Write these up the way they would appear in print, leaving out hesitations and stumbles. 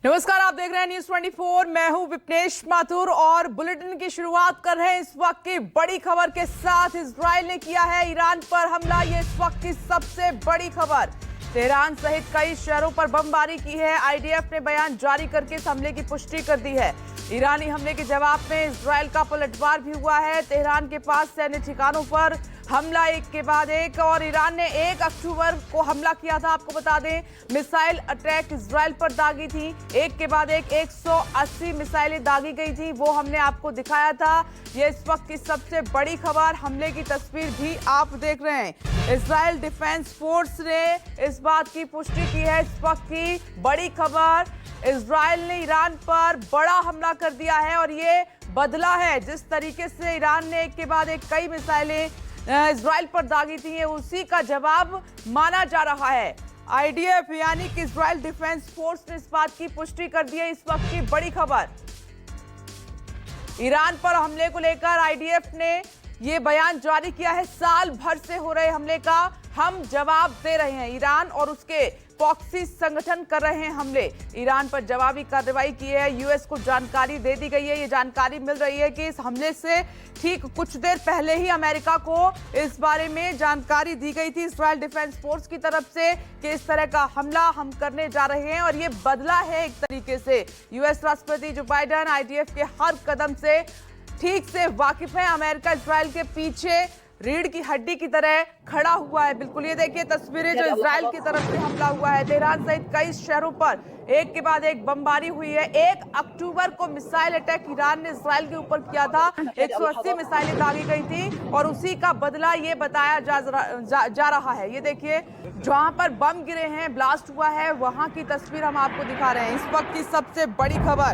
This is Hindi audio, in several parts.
नमस्कार, आप देख रहे हैं न्यूज 24। मैं हूं विपनेश माथुर और बुलेटिन की शुरुआत कर रहे हैं इस वक्त की बड़ी खबर के साथ। इजराइल ने किया है ईरान पर हमला, ये इस वक्त की सबसे बड़ी खबर। तेहरान सहित कई शहरों पर बमबारी की है। आईडीएफ ने बयान जारी करके इस हमले की पुष्टि कर दी है। ईरानी हमले के जवाब में इजराइल का पलटवार भी हुआ है। तेहरान के पास सैन्य ठिकानों पर हमला एक के बाद एक, और ईरान ने 1 अक्टूबर को हमला किया था। आपको बता दें, मिसाइल अटैक इजराइल पर दागी थी। एक के बाद एक 180 मिसाइलें दागी गई थी, वो हमने आपको दिखाया था। ये इस वक्त की सबसे बड़ी खबर, हमले की तस्वीर भी आप देख रहे हैं। इजराइल डिफेंस फोर्स ने इस बात की पुष्टि की है। इस वक्त की बड़ी खबर, इजराइल ने ईरान पर बड़ा हमला कर दिया है और ये बदला है। जिस तरीके से ईरान ने एक के बाद एक कई मिसाइलें इजराइल पर दागी थी, उसी का जवाब माना जा रहा है। आईडीएफ यानी कि इजराइल डिफेंस फोर्स ने इस बात की पुष्टि कर दी है। इस वक्त की बड़ी खबर, ईरान पर हमले को लेकर आईडीएफ ने ये बयान जारी किया है। साल भर से हो रहे हमले का हम जवाब दे रहे हैं। ईरान और उसके प्रॉक्सी संगठन कर रहे हैं हमले। ईरान पर जवाबी कार्रवाई की है। यूएस को जानकारी दे दी गई है। ये जानकारी मिल रही है कि इस हमले से ठीक कुछ देर पहले ही अमेरिका को इस बारे में जानकारी दी गई थी इजराइल डिफेंस फोर्स की तरफ से कि इस तरह का हमला हम करने जा रहे हैं, और ये बदला है एक तरीके से। यूएस राष्ट्रपति जो बाइडेन आईडीएफ के हर कदम से ठीक से वाकिफ है। अमेरिका इजराइल के पीछे रीढ़ की हड्डी की तरह खड़ा हुआ है। बिल्कुल, ये देखिए तस्वीरें जो इजराइल की तरफ से हमला हुआ है। तेहरान सहित कई शहरों पर एक के बाद एक बमबारी हुई है। 1 अक्टूबर को मिसाइल अटैक ईरान ने इजराइल के ऊपर किया था। 180 मिसाइलें दागी गई थी और उसी का बदला ये बताया जा रहा है। ये देखिए, जहां पर बम गिरे हैं, ब्लास्ट हुआ है, वहां की तस्वीर हम आपको दिखा रहे हैं। इस वक्त की सबसे बड़ी खबर,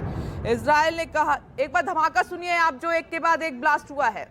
इजराइल ने कहा, एक बार धमाका सुनिए आप, जो एक के बाद एक ब्लास्ट हुआ है।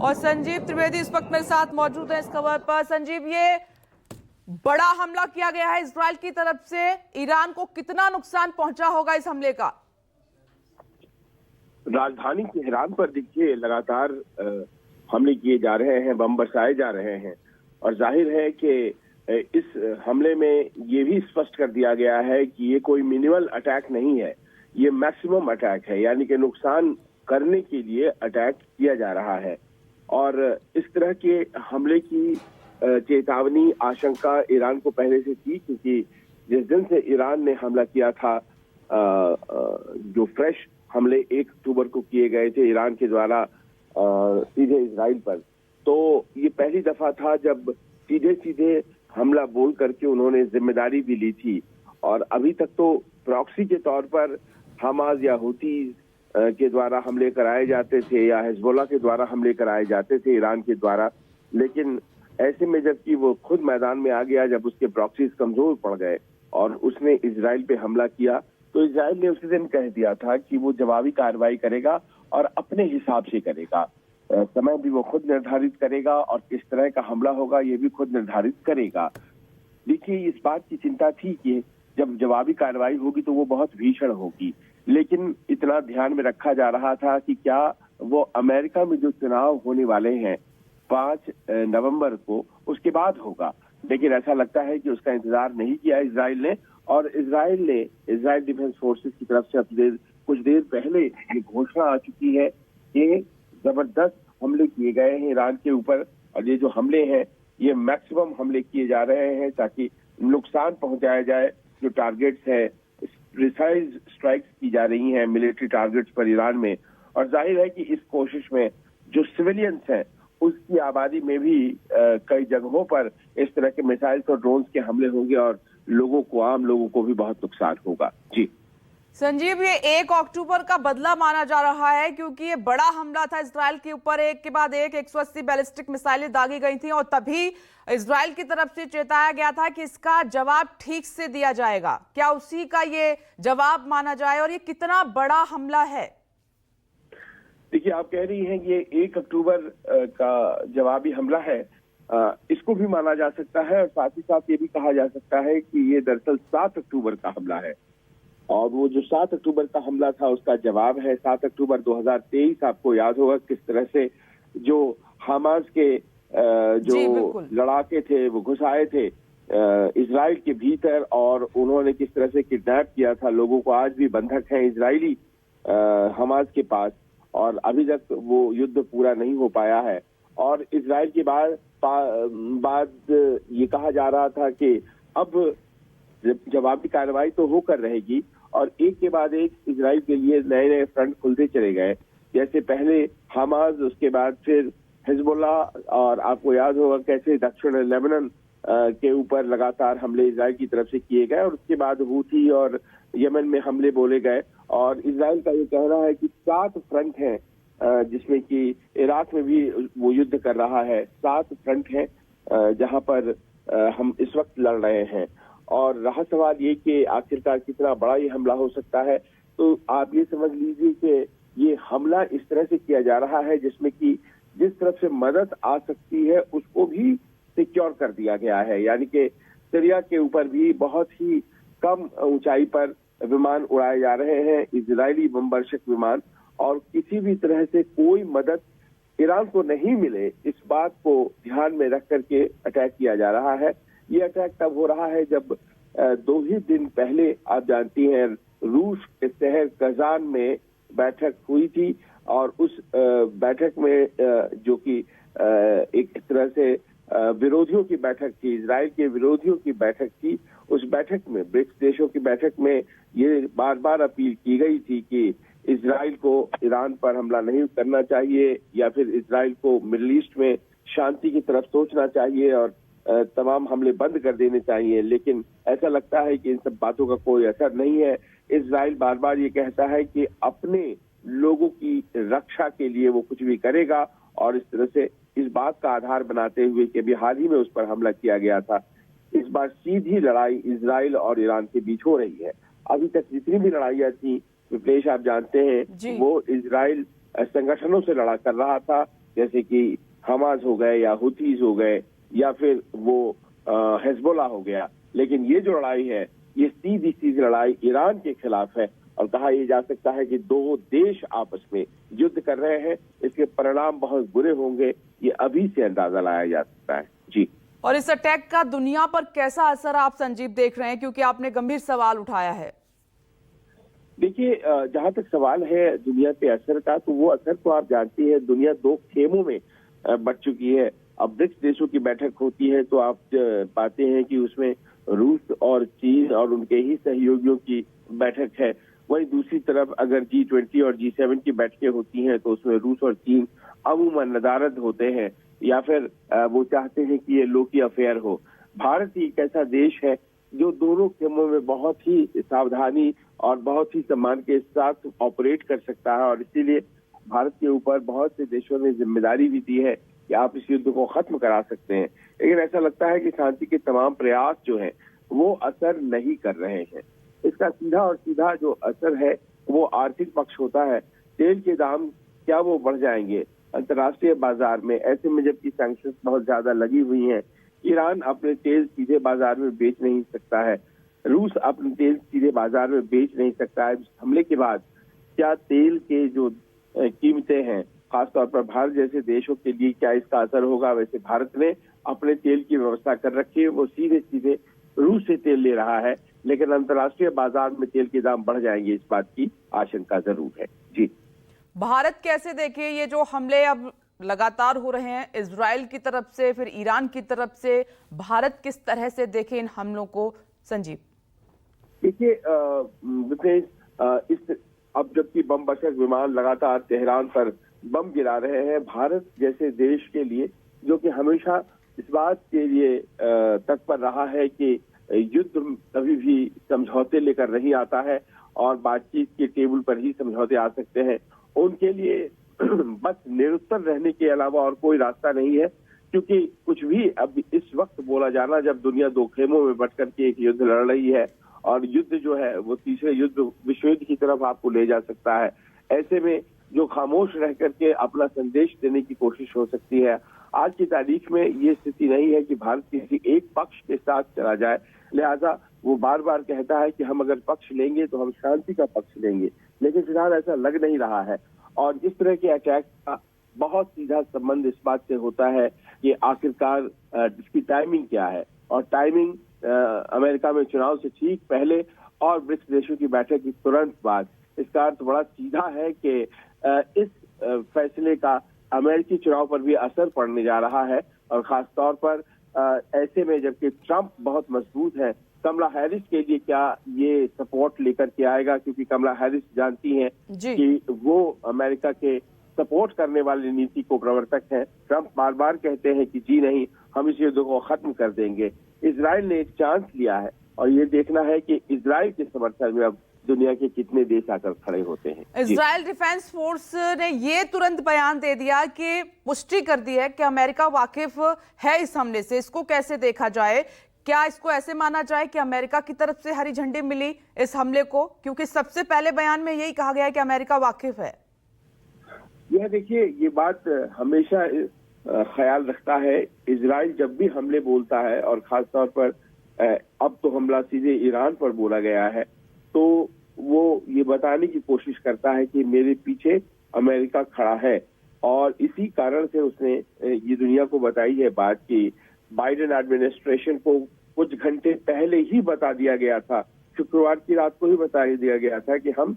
और संजीव त्रिवेदी इस वक्त मेरे साथ मौजूद है इस खबर पर। संजीव, ये बड़ा हमला किया गया है इजराइल की तरफ से, ईरान को कितना नुकसान पहुंचा होगा इस हमले का? राजधानी तेहरान पर देखिए लगातार हमले किए जा रहे हैं, बम बरसाए जा रहे हैं, और जाहिर है कि इस हमले में ये भी स्पष्ट कर दिया गया है कि ये कोई मिनिमल अटैक नहीं है, ये मैक्सिमम अटैक है, यानी कि नुकसान करने के लिए अटैक किया जा रहा है। और इस तरह के हमले की चेतावनी, आशंका ईरान को पहले से थी, क्योंकि जिस दिन से ईरान ने हमला किया था, जो फ्रेश हमले 1 अक्टूबर को किए गए थे ईरान के द्वारा सीधे इजराइल पर, तो ये पहली दफा था जब सीधे सीधे हमला बोल करके उन्होंने जिम्मेदारी भी ली थी। और अभी तक तो प्रॉक्सी के तौर पर हमास या हुतीज के द्वारा हमले कराए जाते थे, या हिजबुल्लाह के द्वारा हमले कराए जाते थे ईरान के द्वारा, लेकिन ऐसे में जबकि वो खुद मैदान में आ गया, जब उसके प्रॉक्सीज कमजोर पड़ गए और उसने इजराइल पे हमला किया, तो इजराइल ने उसी दिन कह दिया था कि वो जवाबी कार्रवाई करेगा और अपने हिसाब से करेगा। समय भी वो खुद निर्धारित करेगा और किस तरह का हमला होगा ये भी खुद निर्धारित करेगा। देखिए, इस बात की चिंता थी कि जब जवाबी कार्रवाई होगी तो वो बहुत भीषण होगी, लेकिन इतना ध्यान में रखा जा रहा था कि क्या वो अमेरिका में जो चुनाव होने वाले हैं 5 नवंबर को, उसके बाद होगा। लेकिन ऐसा लगता है कि उसका इंतजार नहीं किया इजराइल ने, और इजराइल डिफेंस फोर्सेस की तरफ से कुछ देर पहले ये घोषणा आ चुकी है कि जबरदस्त हमले किए गए हैं ईरान के ऊपर, और ये जो हमले हैं ये मैक्सिमम हमले किए जा रहे हैं ताकि नुकसान पहुंचाया जाए। जो टारगेट्स है, प्रिसाइज स्ट्राइक्स की जा रही हैं मिलिट्री टारगेट्स पर ईरान में, और जाहिर है कि इस कोशिश में जो सिविलियंस हैं उसकी आबादी में भी कई जगहों पर इस तरह के मिसाइल्स और ड्रोन्स के हमले होंगे, और आम लोगों को भी बहुत नुकसान होगा। जी संजीव, ये 1 अक्टूबर का बदला माना जा रहा है, क्योंकि ये बड़ा हमला था इजराइल के ऊपर। एक के बाद एक 180 बैलिस्टिक मिसाइलें दागी गई थी, और तभी इजराइल की तरफ से चेताया गया था कि इसका जवाब ठीक से दिया जाएगा। क्या उसी का ये जवाब माना जाए, और ये कितना बड़ा हमला है? देखिए, आप कह रही हैं कि ये 1 अक्टूबर का जवाबी हमला है, इसको भी माना जा सकता है। और साथ ही साथ ये भी कहा जा सकता है कि ये दरअसल 7 अक्टूबर का हमला है, और वो जो 7 अक्टूबर का हमला था उसका जवाब है। 7 अक्टूबर 2023 आपको याद होगा किस तरह से जो हमास के जो लड़ाके थे वो घुस आए थे इजराइल के भीतर, और उन्होंने किस तरह से किडनैप किया था लोगों को। आज भी बंधक हैं इजरायली हमास के पास, और अभी तक वो युद्ध पूरा नहीं हो पाया है। और इजराइल के बाद ये कहा जा रहा था कि अब जवाबी कार्रवाई तो होकर रहेगी, और एक के बाद एक इजराइल के लिए नए नए फ्रंट खुलते चले गए। जैसे पहले हमास, उसके बाद फिर हिजबुल्ला, और आपको याद होगा कैसे दक्षिण लेबनान के ऊपर लगातार हमले इजराइल की तरफ से किए गए, और उसके बाद हूथी और यमन में हमले बोले गए। और इजराइल का ये कहना है कि 7 फ्रंट हैं, जिसमें कि इराक में भी वो युद्ध कर रहा है। 7 फ्रंट हैं जहां पर हम इस वक्त लड़ रहे हैं। और रहा सवाल ये कि आखिरकार कितना बड़ा ये हमला हो सकता है, तो आप ये समझ लीजिए कि ये हमला इस तरह से किया जा रहा है जिसमें कि जिस तरफ से मदद आ सकती है उसको भी सिक्योर कर दिया गया है। यानी कि सीरिया के ऊपर भी बहुत ही कम ऊंचाई पर विमान उड़ाए जा रहे हैं, इजरायली बमवर्षक विमान, और किसी भी तरह से कोई मदद ईरान को नहीं मिले इस बात को ध्यान में रख करके अटैक किया जा रहा है। ये अटैक तब हो रहा है जब 2 ही दिन पहले आप जानती हैं रूस के शहर कजान में बैठक हुई थी, और उस बैठक में जो कि एक तरह से विरोधियों की बैठक थी, इजराइल के विरोधियों की बैठक थी। उस बैठक में, ब्रिक्स देशों की बैठक में ये बार बार अपील की गई थी कि इजराइल को ईरान पर हमला नहीं करना चाहिए, या फिर इजराइल को मिडिल ईस्ट में शांति की तरफ सोचना चाहिए और तमाम हमले बंद कर देने चाहिए। लेकिन ऐसा लगता है कि इन सब बातों का कोई असर नहीं है। इजराइल बार बार ये कहता है कि अपने लोगों की रक्षा के लिए वो कुछ भी करेगा, और इस तरह से इस बात का आधार बनाते हुए कि अभी हाल ही में उस पर हमला किया गया था, इस बार सीधी लड़ाई इजराइल और ईरान के बीच हो रही है। अभी तक जितनी भी लड़ाइयां थी विप्लेश, आप जानते हैं, वो इजराइल संगठनों से लड़ा कर रहा था, जैसे कि हमास हो गए या हुथीज हो गए या फिर वो हिजबुल्ला हो गया। लेकिन ये जो लड़ाई है ये सीधी सीधी लड़ाई ईरान के खिलाफ है, और कहा यह जा सकता है कि 2 देश आपस में युद्ध कर रहे हैं। इसके परिणाम बहुत बुरे होंगे, ये अभी से अंदाजा लगाया जा सकता है। जी। और इस अटैक का दुनिया पर कैसा असर आप संजीव देख रहे हैं, क्योंकि आपने गंभीर सवाल उठाया है? देखिए, जहां तक सवाल है दुनिया पे असर का, तो वो असर तो आप जानती है, दुनिया 2 खेमों में बट चुकी है। अब ब्रिक्स देशों की बैठक होती है तो आप पाते हैं कि उसमें रूस और चीन और उनके ही सहयोगियों की बैठक है। वहीं दूसरी तरफ अगर G20 और G7 की बैठकें होती हैं तो उसमें रूस और चीन अमूमन नदारद होते हैं, या फिर वो चाहते हैं कि ये लोकी अफेयर हो। भारत एक ऐसा देश है जो दोनों खेमों में बहुत ही सावधानी और बहुत ही सम्मान के साथ ऑपरेट कर सकता है, और इसीलिए भारत के ऊपर बहुत से देशों ने जिम्मेदारी भी दी है कि आप इस युद्ध को खत्म करा सकते हैं। लेकिन ऐसा लगता है कि शांति के तमाम प्रयास जो हैं वो असर नहीं कर रहे हैं। इसका सीधा और सीधा जो असर है वो आर्थिक पक्ष होता है। तेल के दाम क्या वो बढ़ जाएंगे अंतर्राष्ट्रीय बाजार में, ऐसे में जबकि सैंक्शंस बहुत ज्यादा लगी हुई हैं। ईरान अपने तेल सीधे बाजार में बेच नहीं सकता है, रूस अपने तेल सीधे बाजार में बेच नहीं सकता है। हमले के बाद क्या तेल के जो कीमतें हैं, खासतौर पर भारत जैसे देशों के लिए क्या इसका असर होगा? वैसे भारत ने अपने तेल की व्यवस्था कर रखी है, वो सीधे सीधे रूस से तेल ले रहा है, लेकिन अंतर्राष्ट्रीय बाजार में तेल के दाम बढ़ जाएंगे, इस बात की आशंका जरूर है। जी। भारत कैसे देखे ये जो हमले अब लगातार हो रहे हैं इजराइल की तरफ से, फिर ईरान की तरफ से, भारत किस तरह से देखे इन हमलों को संजीव? देखिए, इस अब जबकि बम वर्षक विमान लगातार तेहरान पर बम गिरा रहे हैं, भारत जैसे देश के लिए जो कि हमेशा इस बात के लिए तत्पर रहा है कि युद्ध कभी भी समझौते लेकर नहीं आता है और बातचीत के टेबल पर ही समझौते आ सकते हैं, उनके लिए बस निरुत्तर रहने के अलावा और कोई रास्ता नहीं है। क्योंकि कुछ भी अब इस वक्त बोला जाना, जब दुनिया 2 खेमों में बट करके एक युद्ध लड़ रही है और युद्ध जो है वो तीसरे युद्ध विश्व युद्ध की तरफ आपको ले जा सकता है, ऐसे में जो खामोश रह करके अपना संदेश देने की कोशिश हो सकती है, आज की तारीख में ये स्थिति नहीं है कि भारत किसी एक पक्ष के साथ चला जाए, लिहाजा वो बार बार कहता है कि हम अगर पक्ष लेंगे तो हम शांति का पक्ष लेंगे, लेकिन फिलहाल ऐसा लग नहीं रहा है। और इस तरह के अटैक का बहुत सीधा संबंध इस बात से होता है कि आखिरकार इसकी टाइमिंग क्या है, और टाइमिंग अमेरिका में चुनाव से ठीक पहले और ब्रिक्स देशों की बैठक के तुरंत बाद। इसका अर्थ बड़ा सीधा है कि इस फैसले का अमेरिकी चुनाव पर भी असर पड़ने जा रहा है, और खास तौर पर ऐसे में जबकि ट्रंप बहुत मजबूत है, कमला हैरिस के लिए क्या ये सपोर्ट लेकर के आएगा, क्योंकि कमला हैरिस जानती हैं कि वो अमेरिका के सपोर्ट करने वाली नीति को प्रवर्तक हैं। ट्रंप बार बार कहते हैं कि जी नहीं, हम इस युद्ध को खत्म कर देंगे। इजराइल ने एक चांस लिया है, और ये देखना है कि इजराइल के समर्थन में अब दुनिया के कितने देश आकर खड़े होते हैं। इजराइल डिफेंस फोर्स ने ये तुरंत बयान दे दिया कि पुष्टि कर दी है कि अमेरिका वाकिफ है इस हमले से। इसको कैसे देखा जाए? क्या इसको ऐसे माना जाए कि अमेरिका की तरफ से हरी झंडी मिली इस हमले को, क्योंकि सबसे पहले बयान में यही कहा गया है कि अमेरिका वाकिफ है? यह देखिए, ये बात हमेशा ख्याल रखता है, इजराइल जब भी हमले बोलता है, और खास तौर पर अब तो हमला सीधे ईरान पर बोला गया है, तो वो ये बताने की कोशिश करता है कि मेरे पीछे अमेरिका खड़ा है। और इसी कारण से उसने ये दुनिया को बताई है बात कि बाइडेन एडमिनिस्ट्रेशन को कुछ घंटे पहले ही बता दिया गया था, शुक्रवार की रात को ही बता दिया गया था कि हम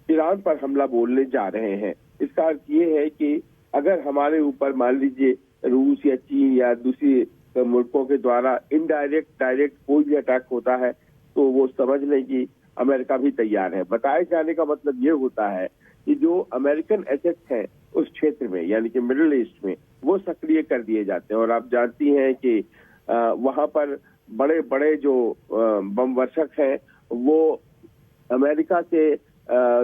ईरान पर हमला बोलने जा रहे हैं। इसका अर्थ ये है कि अगर हमारे ऊपर मान लीजिए रूस या चीन या दूसरी मुल्कों के द्वारा इनडायरेक्ट डायरेक्ट कोई भी अटैक होता है, तो वो समझ लें कि अमेरिका भी तैयार है। बताए जाने का मतलब ये होता है कि जो अमेरिकन एसेट्स हैं उस क्षेत्र में, यानी कि मिडिल ईस्ट में, वो सक्रिय कर दिए जाते हैं। और आप जानती हैं कि वहां पर बड़े बड़े जो बम वर्षक हैं वो अमेरिका के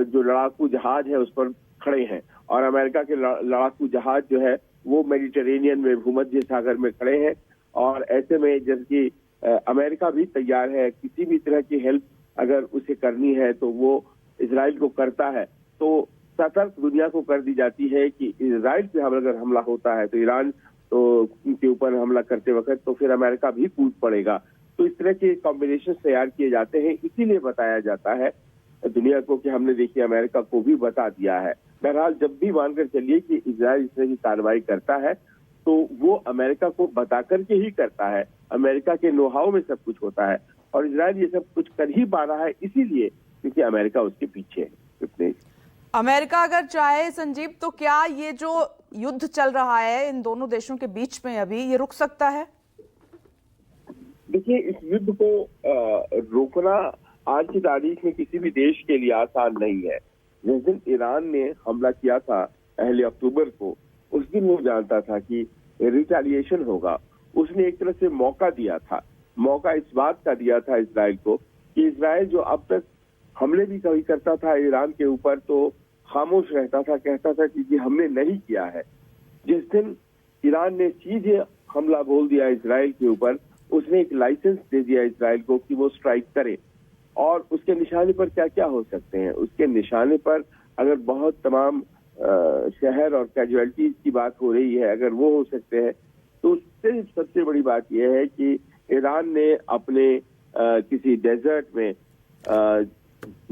जो लड़ाकू जहाज है उस पर खड़े हैं, और अमेरिका के लड़ाकू जहाज जो है वो मेडिटेरेनियन में, भूमध्य सागर में खड़े हैं। और ऐसे में जबकि अमेरिका भी तैयार है, किसी भी तरह की हेल्प अगर उसे करनी है तो वो इजराइल को करता है। तो सतर्क दुनिया को कर दी जाती है कि इजराइल पे अगर हमला होता है तो ईरान तो के ऊपर हमला करते वक्त तो फिर अमेरिका भी कूद पड़ेगा। तो इस तरह के कॉम्बिनेशन तैयार किए जाते हैं, इसीलिए बताया जाता है दुनिया को कि हमने देखिए अमेरिका को भी बता दिया है। बहरहाल जब भी मानकर चलिए कि इजराइल इस तरह की कार्रवाई करता है तो वो अमेरिका को बता करके ही करता है। अमेरिका के नोहाव में सब कुछ होता है, और इजराइल ये सब कुछ कर ही पा रहा है इसीलिए क्योंकि अमेरिका उसके पीछे है। अमेरिका अगर चाहे संजीव, तो क्या ये जो युद्ध चल रहा है इन दोनों देशों के बीच में अभी, ये रुक सकता है? देखिए, इस युद्ध को रोकना आज की तारीख में किसी भी देश के लिए आसान नहीं है। जिस दिन ईरान ने हमला किया था 1 अक्टूबर को, उस दिन वो जानता था कि रिटेलिएशन होगा। उसने एक तरह से मौका दिया था, मौका इस बात का दिया था इजराइल को कि इजराइल जो अब तक हमले भी कभी करता था ईरान के ऊपर तो खामोश रहता था, कहता था कि ये हमने नहीं किया है। जिस दिन ईरान ने सीधे हमला बोल दिया इजराइल के ऊपर, उसने एक लाइसेंस दे दिया इजराइल को कि वो स्ट्राइक करे। और उसके निशाने पर क्या क्या हो सकते हैं, उसके निशाने पर अगर बहुत तमाम शहर और कैजुअलिटीज की बात हो रही है, अगर वो हो सकते हैं, तो उससे सबसे बड़ी बात यह है कि ईरान ने अपने किसी डेजर्ट में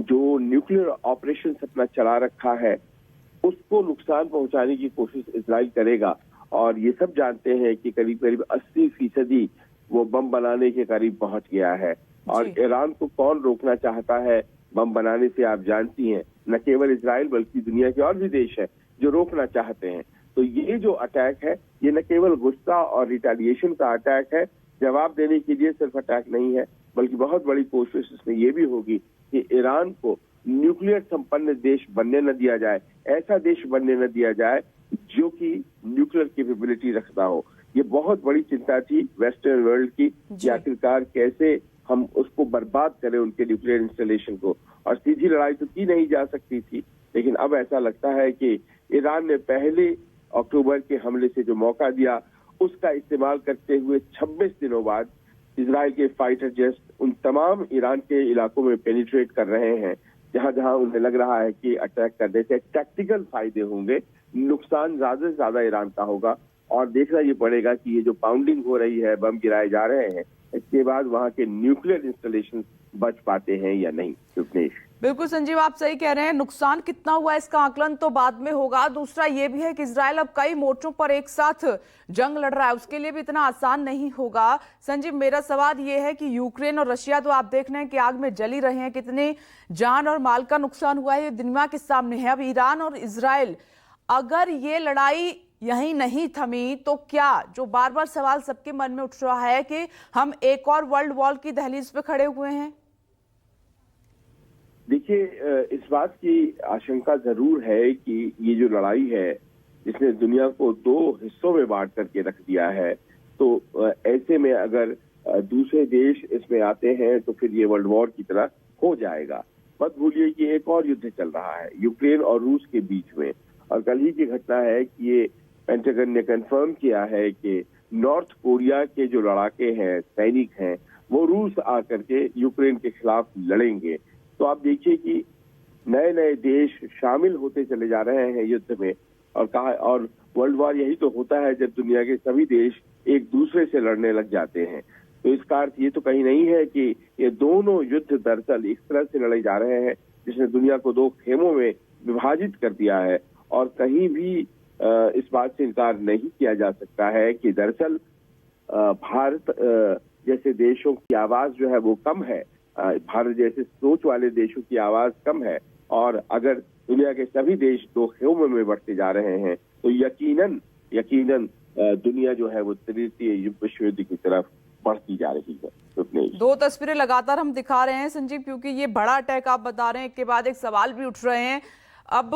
जो न्यूक्लियर ऑपरेशन अपना चला रखा है उसको नुकसान पहुंचाने की कोशिश इजराइल करेगा। और ये सब जानते हैं कि करीब करीब 80% वो बम बनाने के करीब पहुंच गया है। और ईरान को कौन रोकना चाहता है बम बनाने से, आप जानती हैं, न केवल इजराइल बल्कि दुनिया के और भी देश हैं जो रोकना चाहते हैं। तो ये जो अटैक है ये न केवल गुस्सा और रिटेलिएशन का अटैक है, जवाब देने के लिए सिर्फ अटैक नहीं है, बल्कि बहुत बड़ी कोशिश इसमें ये भी होगी कि ईरान को न्यूक्लियर संपन्न देश बनने न दिया जाए, ऐसा देश बनने न दिया जाए जो कि न्यूक्लियर कैपेबिलिटी रखता हो। ये बहुत बड़ी चिंता थी वेस्टर्न वर्ल्ड की कि आखिरकार कैसे हम उसको बर्बाद करें, उनके न्यूक्लियर इंस्टॉलेशन को। और सीधी लड़ाई तो की नहीं जा सकती थी, लेकिन अब ऐसा लगता है कि ईरान ने 1 अक्टूबर के हमले से जो मौका दिया उसका इस्तेमाल करते हुए 26 दिनों बाद इजराइल के फाइटर जेट उन तमाम ईरान के इलाकों में पेनिट्रेट कर रहे हैं जहां जहां उन्हें लग रहा है कि अटैक करने से टैक्टिकल फायदे होंगे, नुकसान ज्यादा से ज्यादा ईरान का होगा। और देखना ये पड़ेगा कि ये जो पाउंडिंग हो रही है, बम गिराए जा रहे हैं, इसके बाद वहां के न्यूक्लियर इंस्टॉलेशन बच पाते हैं या नहीं। उपनेश, बिल्कुल संजीव, आप सही कह रहे हैं। नुकसान कितना हुआ इसका आकलन तो बाद में होगा। दूसरा ये भी है कि इजराइल अब कई मोर्चों पर एक साथ जंग लड़ रहा है, उसके लिए भी इतना आसान नहीं होगा। संजीव, मेरा सवाल ये है कि यूक्रेन और रशिया तो आप देख रहे हैं कि आग में जली रहे हैं, कितने जान और माल का नुकसान हुआ है ये दुनिया के सामने है। अब ईरान और इजराइल, अगर ये लड़ाई यहीं नहीं थमी तो क्या, जो बार बार सवाल सबके मन में उठ रहा है कि हम एक और वर्ल्ड वॉर की दहलीज पे खड़े हुए हैं। देखिए, इस बात की आशंका जरूर है कि ये जो लड़ाई है जिसने दुनिया को दो हिस्सों में बांट करके रख दिया है, तो ऐसे में अगर दूसरे देश इसमें आते हैं तो फिर ये वर्ल्ड वॉर की तरह हो जाएगा। मत भूलिए कि एक और युद्ध चल रहा है यूक्रेन और रूस के बीच में, और कल ही की घटना है कि ये पेंटागन ने कंफर्म किया है कि नॉर्थ कोरिया के जो लड़ाके हैं, सैनिक हैं, वो रूस आकर के यूक्रेन के खिलाफ लड़ेंगे। तो आप देखिए कि नए नए देश शामिल होते चले जा रहे हैं युद्ध में, और वर्ल्ड वॉर यही तो होता है जब दुनिया के सभी देश एक दूसरे से लड़ने लग जाते हैं। तो इसका अर्थ ये तो कहीं नहीं है कि ये दोनों युद्ध दरअसल इस तरह से लड़े जा रहे हैं जिसने दुनिया को दो खेमों में विभाजित कर दिया है। और कहीं भी इस बात से इनकार नहीं किया जा सकता है कि दरअसल भारत जैसे देशों की आवाज जो है वो कम है, भारत जैसे सोच वाले देशों की आवाज कम है, और अगर दुनिया के सभी देश दो खेमों में बढ़ते जा रहे हैं तो यकीनन दुनिया जो है वो तृतीय विश्व युद्ध की तरफ बढ़ती जा रही है। दो तस्वीरें लगातार हम दिखा रहे हैं संजीव, क्योंकि ये बड़ा अटैक आप बता रहे हैं, एक के बाद एक सवाल भी उठ रहे हैं। अब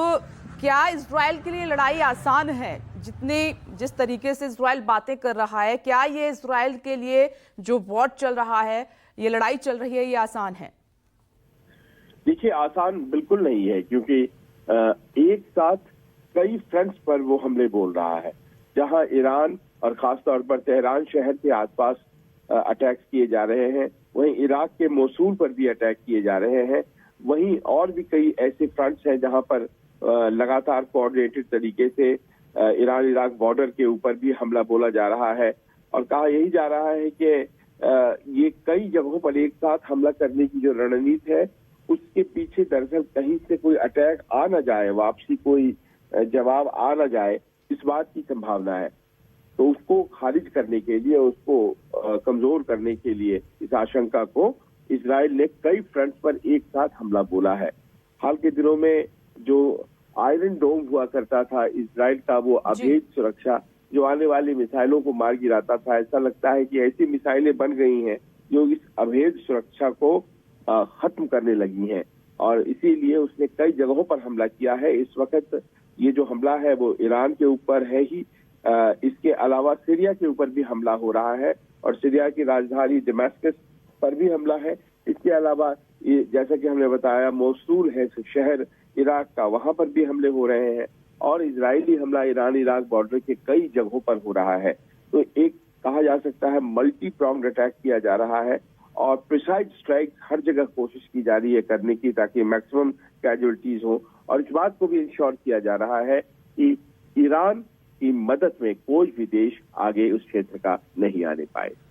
क्या इजराइल के लिए लड़ाई आसान है? जिस तरीके से इजराइल बातें कर रहा है, क्या ये इजराइल के लिए जो वॉर चल रहा है, ये लड़ाई चल रही है, ये आसान है? देखिए, आसान बिल्कुल नहीं है, क्योंकि एक साथ कई फ्रंट्स पर वो हमले बोल रहा है। जहां ईरान और खासतौर पर तेहरान शहर के आसपास अटैक्स किए जा रहे हैं, वहीं इराक के मोसूल पर भी अटैक किए जा रहे हैं। वहीं और भी कई ऐसे फ्रंट्स हैं जहां पर लगातार कोऑर्डिनेटेड तरीके से ईरान इराक बॉर्डर के ऊपर भी हमला बोला जा रहा है। और कहा यही जा रहा है कि ये कई जगहों पर एक साथ हमला करने की जो रणनीति है, उसके पीछे दरअसल कहीं से कोई अटैक आ ना जाए, वापसी कोई जवाब आ ना जाए, इस बात की संभावना है। तो उसको खारिज करने के लिए, उसको कमजोर करने के लिए, इस आशंका को इजराइल ने कई फ्रंट पर एक साथ हमला बोला है। हाल के दिनों में जो आयरन डोम हुआ करता था इजराइल का, वो अभेद सुरक्षा जो आने वाली मिसाइलों को मार गिराता था, ऐसा लगता है कि ऐसी मिसाइलें बन गई हैं जो इस अभेद सुरक्षा को खत्म करने लगी हैं, और इसीलिए उसने कई जगहों पर हमला किया है। इस वक्त ये जो हमला है वो ईरान के ऊपर है ही, इसके अलावा सीरिया के ऊपर भी हमला हो रहा है, और सीरिया की राजधानी दमिश्क पर भी हमला है। इसके अलावा ये जैसा कि हमने बताया, मोसूल है शहर इराक का, वहां पर भी हमले हो रहे हैं, और इजरायली हमला ईरान इराक बॉर्डर के कई जगहों पर हो रहा है। तो एक कहा जा सकता है मल्टी प्रॉन्ग्ड अटैक किया जा रहा है, और प्रिसाइज स्ट्राइक हर जगह कोशिश की जा रही है करने की, ताकि मैक्सिमम कैजुअलिटीज हो। और इस बात को भी इंश्योर किया जा रहा है कि ईरान की मदद में कोई भी देश आगे उस क्षेत्र का नहीं आने पाए।